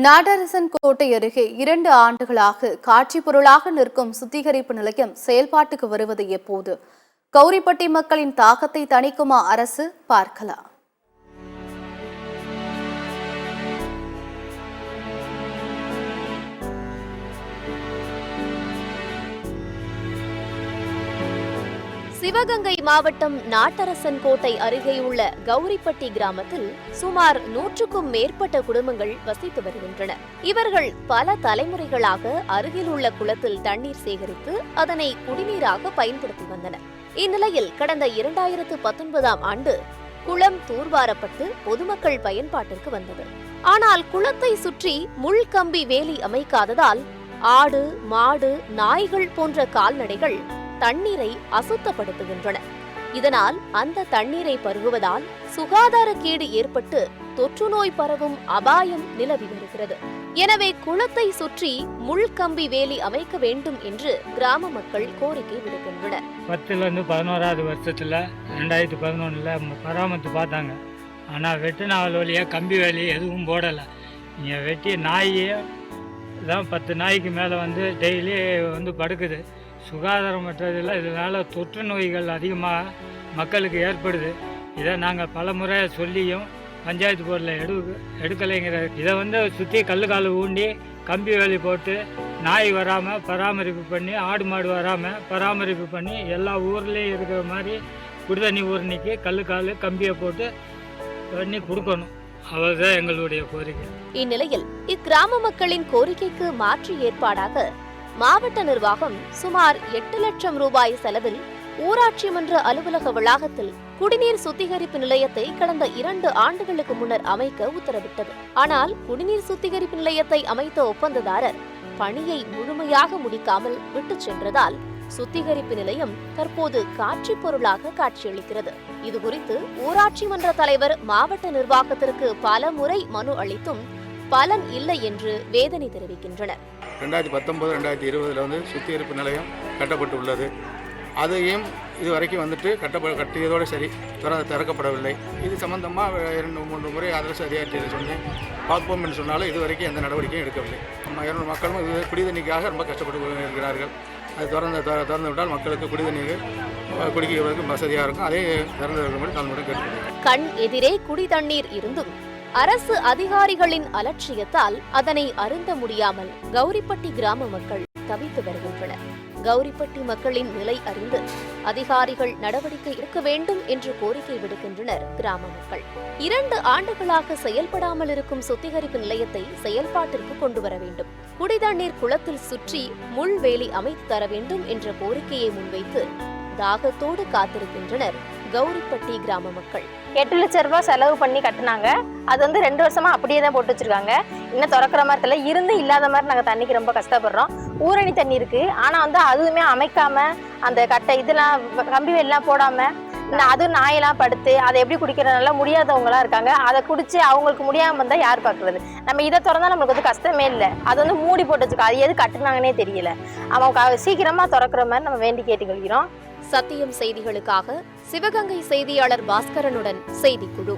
நாட்டரசன் கோட்டை அருகே 2 ஆண்டுகளாக காட்சி பொருளாக நிற்கும் சுத்திகரிப்பு நிலையம் செயல்பாட்டுக்கு வருவது எப்போது? கௌரிப்பட்டி மக்களின் தாகத்தை தணிக்குமா அரசு? பார்க்கலாம். சிவகங்கை மாவட்டம் நாட்டரசன் கோட்டை அருகேயுள்ள கௌரிப்பட்டி கிராமத்தில் சுமார் 100க்கும் மேற்பட்ட குடும்பங்கள் வசித்து வருகின்றன. இவர்கள் பல தலைமுறைகளாக அருகில் உள்ள குளத்தில் தண்ணீர் சேகரித்து அதனை குடிநீராக பயன்படுத்தி வந்தனர். இந்நிலையில் கடந்த 2019ஆம் ஆண்டு குளம் தூர்வாரப்பட்டு பொதுமக்கள் பயன்பாட்டிற்கு வந்தது. ஆனால் குளத்தை சுற்றி முள் கம்பி வேலி அமைக்காததால் ஆடு, மாடு, நாய்கள் போன்ற கால்நடைகள் தண்ணீரை அசுத்தப்படுத்துகின்றன. இதனால் அந்த தண்ணீரை பருகுவதால் சுகாதாரக்கேடு ஏற்பட்டு தொற்று நோய் பரவும் அபாயம் நிலவி வருகிறது. எனவே குளத்தை சுற்றி முள் கம்பி வேலி அமைக்க வேண்டும் என்று கிராம மக்கள் கோரிக்கை விடுக்கின்றனர். 10லேருந்து 11வது வருஷத்துல 2011 பராமரித்து பார்த்தாங்க. ஆனால் வெட்டு நாவல் வழியா கம்பி வேலி எதுவும் போடலை. இங்கே வெட்டி நாயே தான் 10 நாய்க்கு மேலே வந்து டெய்லி வந்து படுக்குது. சுகாதாரமற்றதில் இதனால் தொற்று நோய்கள் அதிகமாக மக்களுக்கு ஏற்படுது. இதை நாங்கள் பல முறை சொல்லியும் பஞ்சாயத்து போர்டில் எடுக்கலைங்கிற இதை வந்து சுற்றி கல்லுக்கால் ஊண்டி கம்பி வேலி போட்டு நாய் வராமல் பராமரிப்பு பண்ணி, ஆடு மாடு வராமல் பராமரிப்பு பண்ணி எல்லா ஊர்லேயும் இருக்கிற மாதிரி குடிதண்ணி ஊர்னிக்கு கல்லுக்கால் கம்பியை போட்டு தண்ணி கொடுக்கணும். அவ்வளோதான் எங்களுடைய கோரிக்கை. இந்நிலையில் இக்கிராம மக்களின் கோரிக்கைக்கு மாற்று ஏற்பாடாக மாவட்ட நிர்வாகம் சுமார் 8 லட்சம் ரூபாய் செலவில் ஊராட்சி மன்ற அலுவலக வளாகத்தில் குடிநீர் சுத்திகரிப்பு நிலையத்தை கடந்த 2 ஆண்டுகளுக்கு முன்னர் அமைக்க உத்தரவிட்டது. ஆனால் குடிநீர் சுத்திகரிப்பு நிலையத்தை அமைத்த ஒப்பந்ததாரர் பணியை முழுமையாக முடிக்காமல் விட்டுச் சென்றதால் சுத்திகரிப்பு நிலையம் தற்போது காட்சி பொருளாக காட்சியளிக்கிறது. இதுகுறித்து ஊராட்சி மன்ற தலைவர் மாவட்ட நிர்வாகத்திற்கு பல முறை மனு அளித்தும் பலன் இல்லை என்று வேதனை தெரிவிக்கின்றனர். 2019-2020 வந்து சுத்திகரிப்பு நிலையம் கட்டப்பட்டு உள்ளது. அதையும் இதுவரைக்கும் வந்துட்டு கட்டியதோடு சரி திறக்கப்படவில்லை. இது சம்பந்தமாக 2-3 முறை அரசு அதிகாரிகள் சொன்னேன், பார்ப்போம் என்று சொன்னாலும் இதுவரைக்கும் எந்த நடவடிக்கையும் எடுக்கவில்லை. நம்ம மக்களும் இது குடிதண்ணிக்காக ரொம்ப கஷ்டப்பட்டு இருக்கிறார்கள். அது திறந்து விட்டால் மக்களுக்கு குடிதண்ணீர் குடிக்கிறதுக்கு வசதியாக இருக்கும். அதே திறந்து இருக்கும்போது தாழ்மையுடன் கேட்டுக்கொள்கிறேன். கண் எதிரே குடிதண்ணீர் இருந்தும் அரசு அதிகாரிகளின் அலட்சியத்தால் அதனை அருந்த முடியாமல் கௌரிப்பட்டி கிராம மக்கள் தவித்து வருகின்றனர். கௌரிப்பட்டி மக்களின் நிலை அறிந்து அதிகாரிகள் நடவடிக்கை எடுக்க வேண்டும் என்று கோரிக்கை விடுக்கின்றனர் கிராம மக்கள். 2 ஆண்டுகளாக செயல்படாமல் இருக்கும் சுத்திகரிப்பு நிலையத்தை செயல்பாட்டிற்கு கொண்டு வர வேண்டும். குடிதண்ணீர் குளத்தில் சுற்றி முள்வேலி அமைத்து தர வேண்டும் என்ற கோரிக்கையை முன்வைத்து தாகத்தோடு காத்திருக்கின்றனர் கௌரிப்பட்டி கிராம மக்கள். 8 லட்சம் ரூபாய் செலவு பண்ணி கட்டினாங்க. அது வந்து 2 வருஷமா அப்படியே தான் போட்டு வச்சிருக்காங்க. இன்னும் திறக்கிற மாதிரி தெரியல. இருந்து இல்லாத மாதிரி நாங்கள் தண்ணிக்கு ரொம்ப கஷ்டப்படுறோம். ஊரணி தண்ணி இருக்கு, ஆனா வந்து அதுவுமே அமைக்காம அந்த கட்டை இதெல்லாம் கம்பி வெல்லாம் போடாம அது நாயெல்லாம் படுத்து அதை எப்படி குடிக்கிறதுனால முடியாதவங்களா இருக்காங்க. அதை குடிச்சு அவங்களுக்கு முடியாம வந்தா யார் பாக்குறது? நம்ம இதை திறந்தா நம்மளுக்கு வந்து கஷ்டமே இல்லை. அது வந்து மூடி போட்டு வச்சுக்கோ. அது எது கட்டுனாங்கன்னே தெரியல. அவங்க சீக்கிரமா திறக்கிற மாதிரி நம்ம வேண்டி கேட்டுக்கொள்கிறோம். சத்தியம் செய்திகளுக்காக சிவகங்கை செய்தியாளர் பாஸ்கரனுடன் செய்திக்குழு.